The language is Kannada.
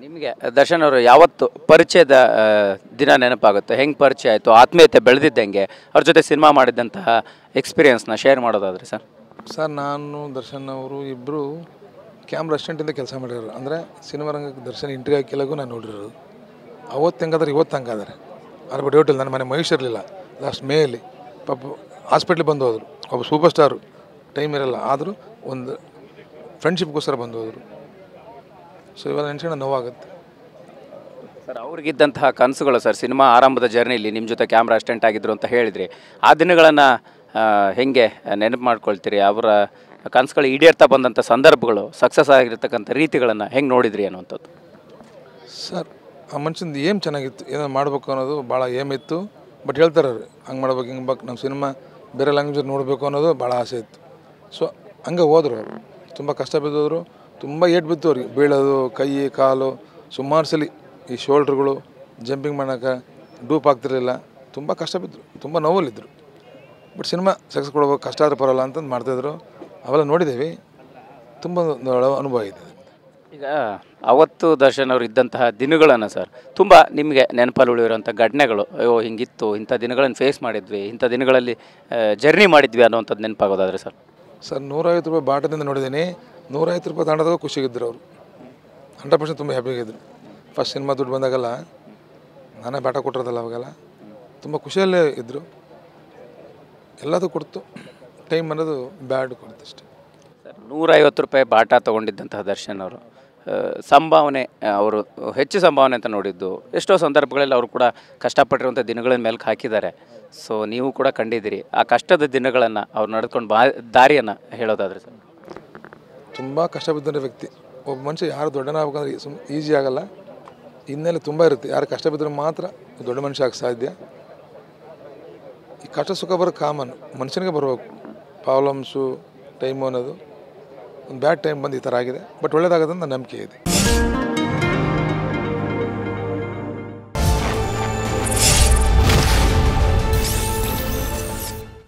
ನಿಮಗೆ ದರ್ಶನ್ ಅವರು ಯಾವತ್ತು ಪರಿಚಯದ ದಿನ ನೆನಪಾಗುತ್ತೆ? ಹೆಂಗೆ ಪರಿಚಯ ಆಯಿತು? ಆತ್ಮೀಯತೆ ಬೆಳೆದಿದ್ದು ಹೆಂಗೆ? ಅವ್ರ ಜೊತೆ ಸಿನಿಮಾ ಮಾಡಿದಂತಹ ಎಕ್ಸ್ಪೀರಿಯನ್ಸ್ನ ಶೇರ್ ಮಾಡೋದಾದ್ರೆ ಸರ್. ಸರ್, ನಾನು ದರ್ಶನ್ ಅವರು ಇಬ್ಬರು ಕ್ಯಾಮ್ರಾ ಅಸಿಸ್ಟೆಂಟಿಂದ ಕೆಲಸ ಮಾಡಿರೋರು. ಅಂದರೆ ಸಿನಿಮಾ ರಂಗಕ್ಕೆ ದರ್ಶನ್ ಇಂಟ್ರಿ ಹಾಕಿಲಾಗೂ ನಾನು ನೋಡಿರೋದು. ಅವತ್ತು ಹೆಂಗಾದ್ರೆ ಇವತ್ತು ಹಂಗಾದ್ರೆ. ಅದ್ರ ಬಟ್ ಹೋಟೆಲ್ ನನ್ನ ಮನೆ ಮಹೇಶ್ ಇರಲಿಲ್ಲ. ಲಾಸ್ಟ್ ಮೇಯಲ್ಲಿ ಪಾಪ ಹಾಸ್ಪಿಟ್ಲಿಗೆ ಬಂದು ಹೋದರು. ಒಬ್ಬ ಸೂಪರ್ ಸ್ಟಾರು, ಟೈಮ್ ಇರಲ್ಲ, ಆದರೂ ಒಂದು ಫ್ರೆಂಡ್ಶಿಪ್ಗೋಸ್ಕರ ಬಂದು ಹೋದರು. ಸೊ ಇವೆಲ್ಲ ನೆನ್ಸ್ಕೊಂಡು ನೋವಾಗುತ್ತೆ ಸರ್. ಅವ್ರಿಗಿದ್ದಂತಹ ಕನಸುಗಳು ಸರ್, ಸಿನಿಮಾ ಆರಂಭದ ಜರ್ನಿಲಿ ನಿಮ್ಮ ಜೊತೆ ಕ್ಯಾಮ್ರಾ ಅಸಿಸ್ಟೆಂಟ್ ಆಗಿದ್ರು ಅಂತ ಹೇಳಿದ್ರಿ. ಆ ದಿನಗಳನ್ನು ಹೆಂಗೆ ನೆನಪು ಮಾಡ್ಕೊಳ್ತೀರಿ? ಅವರ ಕನಸುಗಳು ಈಡೇರ್ತಾ ಬಂದಂಥ ಸಂದರ್ಭಗಳು, ಸಕ್ಸಸ್ ಆಗಿರ್ತಕ್ಕಂಥ ರೀತಿಗಳನ್ನು ಹೆಂಗೆ ನೋಡಿದ್ರಿ ಅನ್ನುವಂಥದ್ದು? ಸರ್, ಆ ಮನುಷ್ಯಂದು ಏಮ್ ಚೆನ್ನಾಗಿತ್ತು, ಏನೋ ಮಾಡಬೇಕು ಅನ್ನೋದು ಭಾಳ ಏಮ್ ಇತ್ತು. ಬಟ್ ಹೇಳ್ತಾರೆ ಅವ್ರು, ಹಂಗೆ ಮಾಡ್ಬೇಕು, ಹಿಂಗೆ ಬೇಕು, ನಮ್ಮ ಸಿನಿಮಾ ಬೇರೆ ಲ್ಯಾಂಗ್ವೇಜ್ ನೋಡಬೇಕು ಅನ್ನೋದು ಭಾಳ ಆಸೆ ಇತ್ತು. ಸೊ ಹಂಗೆ ಹೋದರು ಅವರು. ತುಂಬ ಕಷ್ಟ ಬಿದ್ದೋದ್ರು, ತುಂಬ ಏಟು ಬಿತ್ತು ಅವ್ರಿಗೆ. ಬೀಳೋದು, ಕೈ ಕಾಲು ಸುಮಾರು ಸಲ, ಈ ಶೋಲ್ಡ್ರುಗಳು ಜಂಪಿಂಗ್ ಮಾಡೋಕೆ ಡೂಪ್ ಆಗ್ತಿರಲಿಲ್ಲ. ತುಂಬ ಕಷ್ಟ ಬಿದ್ದರು, ತುಂಬ ನೋವಲ್ಲಿದ್ದರು. ಬಟ್ ಸಿನಿಮಾ ಸಕ್ಸಸ್ ಕೊಡ್ಬೇಕು, ಕಷ್ಟ ಆದರೂ ಪರಲ್ಲ ಅಂತಂದು ಮಾಡ್ತಾಯಿದ್ರು. ಅವೆಲ್ಲ ನೋಡಿದ್ದೀವಿ. ತುಂಬ ಅನುಭವ ಇದೆ. ಈಗ ಅವತ್ತು ದರ್ಶನ್ ಅವರು ಇದ್ದಂತಹ ದಿನಗಳನ್ನು ಸರ್, ತುಂಬ ನಿಮಗೆ ನೆನಪಲ್ಲಿ ಉಳಿಯುವಂಥ ಘಟನೆಗಳು, ಅಯ್ಯೋ ಹಿಂಗಿತ್ತು, ಇಂಥ ದಿನಗಳನ್ನು ಫೇಸ್ ಮಾಡಿದ್ವಿ, ಇಂಥ ದಿನಗಳಲ್ಲಿ ಜರ್ನಿ ಮಾಡಿದ್ವಿ ಅನ್ನೋವಂಥದ್ದು ನೆನಪಾಗೋದಾದ್ರೆ ಸರ್? ಸರ್, 150 ರೂಪಾಯಿ ಬಾಟದಿಂದ ನೋಡಿದ್ದೀನಿ. 150 ರೂಪಾಯಿ ತಾಂಡೋದಾಗ ಖುಷಿಗಿದ್ರು ಅವರು. 100% ತುಂಬ ಹ್ಯಾಪಿಯಾಗಿದ್ದರು. ಫಸ್ಟ್ ಸಿನಿಮಾ ದುಡ್ಡು ಬಂದಾಗಲ್ಲ, ನಾನೇ ಬಾಟ ಕೊಟ್ಟಿರೋದಲ್ಲ ಅವಾಗೆಲ್ಲ, ತುಂಬ ಖುಷಿಯಲ್ಲೇ ಇದ್ದರು. ಎಲ್ಲದೂ ಕೊಡ್ತು, ಟೈಮ್ ಅನ್ನೋದು ಬ್ಯಾಡ್ ಕೊಡ್ತು ಅಷ್ಟೇ. ಸರ್, 150 ರೂಪಾಯಿ ಬಾಟ ತೊಗೊಂಡಿದ್ದಂತಹ ದರ್ಶನ್ ಅವರು ಸಂಭಾವನೆ, ಅವರು ಹೆಚ್ಚು ಸಂಭಾವನೆ ಅಂತ ನೋಡಿದ್ದು ಎಷ್ಟೋ ಸಂದರ್ಭಗಳಲ್ಲಿ ಅವರು ಕೂಡ ಕಷ್ಟಪಟ್ಟಿರುವಂಥ ದಿನಗಳನ್ನ ಮೆಲ್ಕು ಹಾಕಿದ್ದಾರೆ. ಸೊ ನೀವು ಕೂಡ ಕಂಡಿದ್ದೀರಿ ಆ ಕಷ್ಟದ ದಿನಗಳನ್ನು, ಅವ್ರು ನಡೆದುಕೊಂಡು ದಾರಿಯನ್ನು ಹೇಳೋದಾದರೆ ಸರ್? ತುಂಬ ಕಷ್ಟ ಬಿದ್ದ ವ್ಯಕ್ತಿ. ಒಬ್ಬ ಮನುಷ್ಯ ಯಾರು ದೊಡ್ಡನ ಆಗ್ಬೇಕಂದ್ರೆ ಈಸಿ ಆಗೋಲ್ಲ. ಹಿನ್ನೆಲೆ ತುಂಬ ಇರುತ್ತೆ. ಯಾರು ಕಷ್ಟ ಬಿದ್ದರೆ ಮಾತ್ರ ದೊಡ್ಡ ಮನುಷ್ಯ ಆಗಕ್ಕೆ ಸಾಧ್ಯ. ಈ ಕಷ್ಟ ಸುಖ ಬರೋ ಕಾಮನ್, ಮನುಷ್ಯನಿಗೆ ಬರಬೇಕು. ಪ್ರಾಬ್ಲಮ್ಸು, ಟೈಮು ಅನ್ನೋದು ಒಂದು ಬ್ಯಾಡ್ ಟೈಮ್ ಬಂದು ಈ ಥರ ಆಗಿದೆ. ಬಟ್ ಒಳ್ಳೇದಾಗೋದು ನನ್ನ ನಂಬಿಕೆ ಇದೆ.